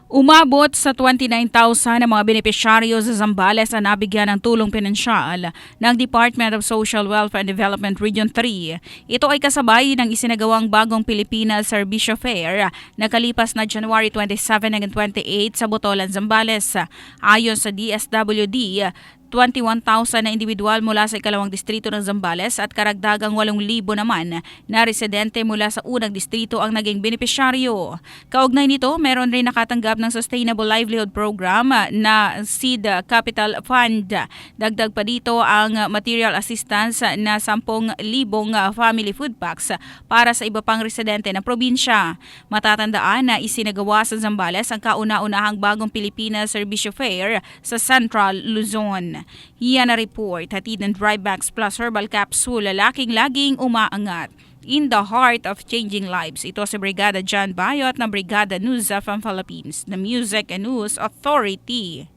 Umabot sa 29,000 ang mga benepisyaryo sa Zambales ang nabigyan ng tulong pinansyal ng Department of Social Welfare and Development Region 3. Ito ay kasabay ng isinagawang bagong Pilipinas Servicio Fair na kalipas na January 27 hanggang 28 sa Botolan, Zambales. Ayon sa DSWD, 21,000 na individual mula sa ikalawang distrito ng Zambales at karagdagang 8,000 naman na residente mula sa unang distrito ang naging benepisyaryo. Kaugnay nito, meron rin nakatanggap ng Sustainable Livelihood Program na Seed Capital Fund. Dagdag pa dito ang material assistance na 10,000 family food packs para sa iba pang residente ng probinsya. Matatandaan na isinagawa sa Zambales ang kauna-unahang bagong Pilipinas Servicio Fair sa Central Luzon. Yan na report, hatid ng Drybags Plus Herbal Capsule, lalaking laging umaangat. In the heart of changing lives. Ito si Brigada John Bayot ng Brigada News from Philippines, the Music and News Authority.